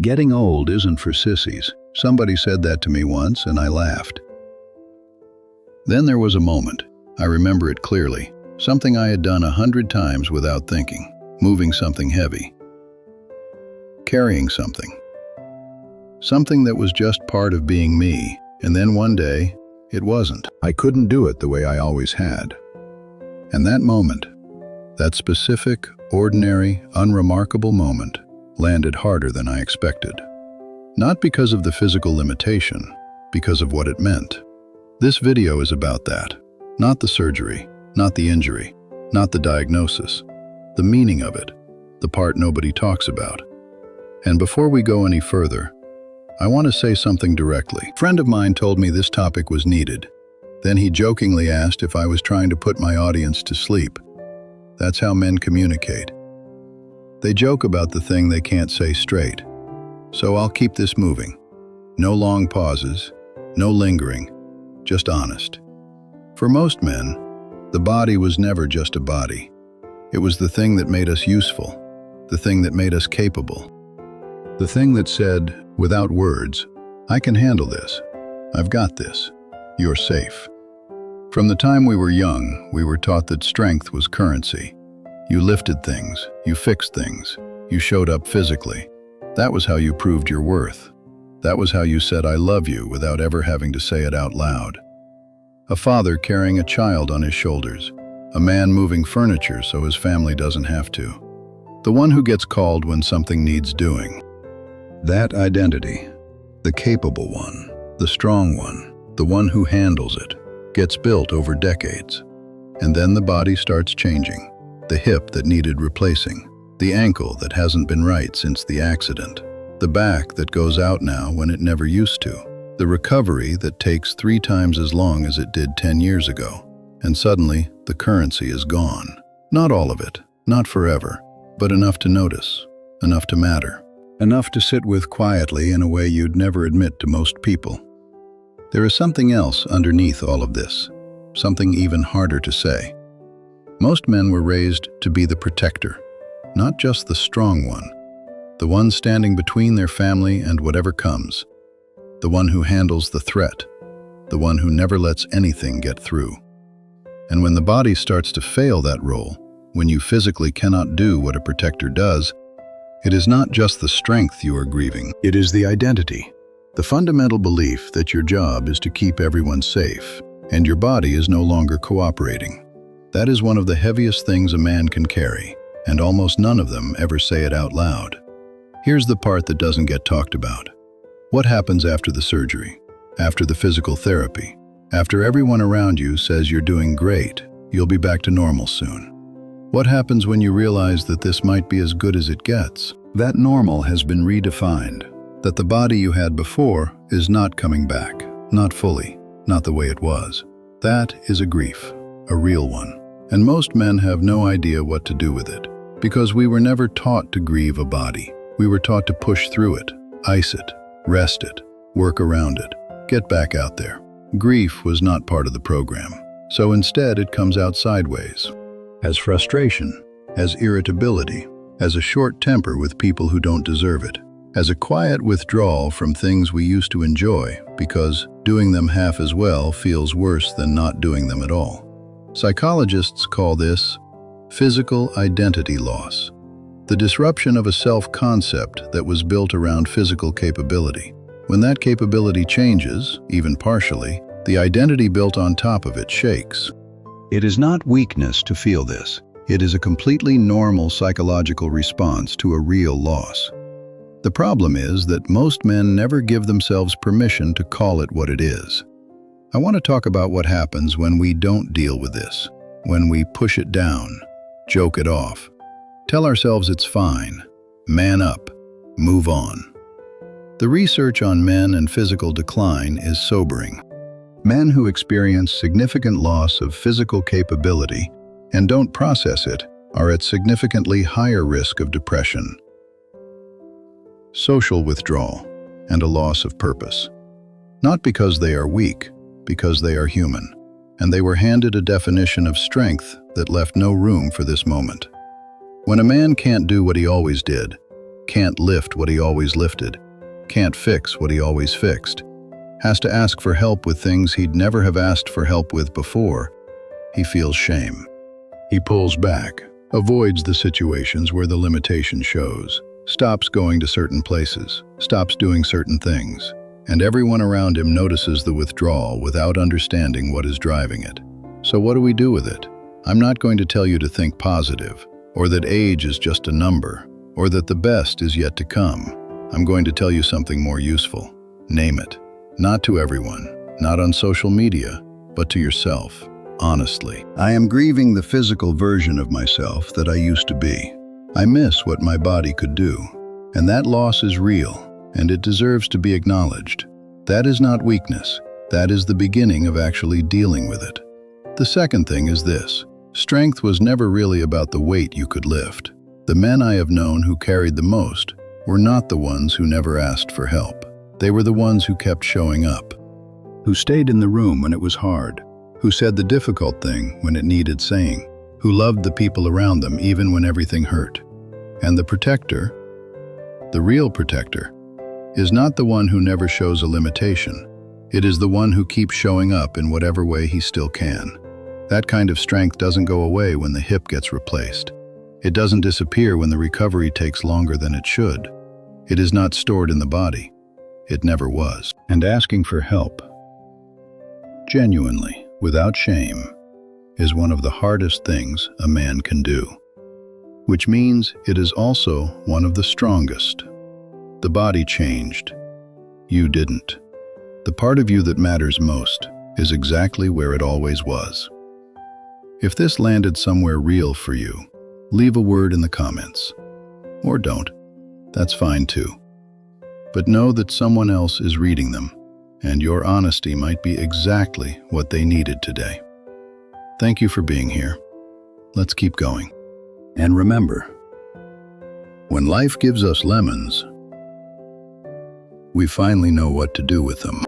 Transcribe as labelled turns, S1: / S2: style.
S1: Getting old isn't for sissies. Somebody said that to me once, and I laughed. Then there was a moment. I remember it clearly. Something I had done 100 times without thinking. Moving something heavy. Carrying something. Something that was just part of being me. And then one day, it wasn't. I couldn't do it the way I always had. And that moment, that specific, ordinary, unremarkable moment, landed harder than I expected. Not because of the physical limitation, because of what it meant. This video is about that. Not the surgery, not the injury, not the diagnosis. The meaning of it, the part nobody talks about. And before we go any further, I want to say something directly. A friend of mine told me this topic was needed. Then he jokingly asked if I was trying to put my audience to sleep. That's how men communicate. They joke about the thing they can't say straight. So I'll keep this moving. No long pauses, no lingering, just honest. For most men, the body was never just a body. It was the thing that made us useful, the thing that made us capable. The thing that said, without words, I can handle this. I've got this. You're safe. From the time we were young, we were taught that strength was currency. You lifted things, you fixed things, you showed up physically. That was how you proved your worth. That was how you said I love you without ever having to say it out loud. A father carrying a child on his shoulders. A man moving furniture so his family doesn't have to. The one who gets called when something needs doing. That identity, the capable one, the strong one, the one who handles it, gets built over decades. And then the body starts changing. The hip that needed replacing. The ankle that hasn't been right since the accident. The back that goes out now when it never used to. The recovery that takes 3 times as long as it did 10 years ago. And suddenly, the currency is gone. Not all of it, not forever, but enough to notice, enough to matter. Enough to sit with quietly in a way you'd never admit to most people. There is something else underneath all of this, something even harder to say. Most men were raised to be the protector, not just the strong one, the one standing between their family and whatever comes, the one who handles the threat, the one who never lets anything get through. And when the body starts to fail that role, when you physically cannot do what a protector does, it is not just the strength you are grieving, it is the identity, the fundamental belief that your job is to keep everyone safe, and your body is no longer cooperating. That is one of the heaviest things a man can carry, and almost none of them ever say it out loud. Here's the part that doesn't get talked about. What happens after the surgery? After the physical therapy? After everyone around you says you're doing great, you'll be back to normal soon? What happens when you realize that this might be as good as it gets? That normal has been redefined, that the body you had before is not coming back, not fully, not the way it was. That is a grief, a real one. And most men have no idea what to do with it, because we were never taught to grieve a body. We were taught to push through it, ice it, rest it, work around it, get back out there. Grief was not part of the program, so instead it comes out sideways. As frustration, as irritability, as a short temper with people who don't deserve it, as a quiet withdrawal from things we used to enjoy because doing them half as well feels worse than not doing them at all. Psychologists call this physical identity loss, the disruption of a self-concept that was built around physical capability. When that capability changes, even partially, the identity built on top of it shakes. It is not weakness to feel this. It is a completely normal psychological response to a real loss. The problem is that most men never give themselves permission to call it what it is. I want to talk about what happens when we don't deal with this, when we push it down, joke it off, tell ourselves it's fine, man up, move on. The research on men and physical decline is sobering. Men who experience significant loss of physical capability and don't process it are at significantly higher risk of depression, social withdrawal, and a loss of purpose. Not because they are weak, because they are human, and they were handed a definition of strength that left no room for this moment. When a man can't do what he always did, can't lift what he always lifted, can't fix what he always fixed, has to ask for help with things he'd never have asked for help with before, he feels shame. He pulls back, avoids the situations where the limitation shows, stops going to certain places, stops doing certain things, and everyone around him notices the withdrawal without understanding what is driving it. So what do we do with it? I'm not going to tell you to think positive, or that age is just a number, or that the best is yet to come. I'm going to tell you something more useful. Name it. Not to everyone, not on social media, but to yourself, honestly. I am grieving the physical version of myself that I used to be. I miss what my body could do, and that loss is real, and it deserves to be acknowledged. That is not weakness. That is the beginning of actually dealing with it. The second thing is this. Strength was never really about the weight you could lift. The men I have known who carried the most were not the ones who never asked for help. They were the ones who kept showing up, who stayed in the room when it was hard, who said the difficult thing when it needed saying, who loved the people around them even when everything hurt. And the protector, the real protector, is not the one who never shows a limitation. It is the one who keeps showing up in whatever way he still can. That kind of strength doesn't go away when the hip gets replaced. It doesn't disappear when the recovery takes longer than it should. It is not stored in the body. It never was. And asking for help, genuinely, without shame, is one of the hardest things a man can do. Which means it is also one of the strongest. The body changed. You didn't. The part of you that matters most is exactly where it always was. If this landed somewhere real for you, leave a word in the comments. Or don't. That's fine too. But know that someone else is reading them, and your honesty might be exactly what they needed today. Thank you for being here. Let's keep going. And remember, when life gives us lemons, we finally know what to do with them.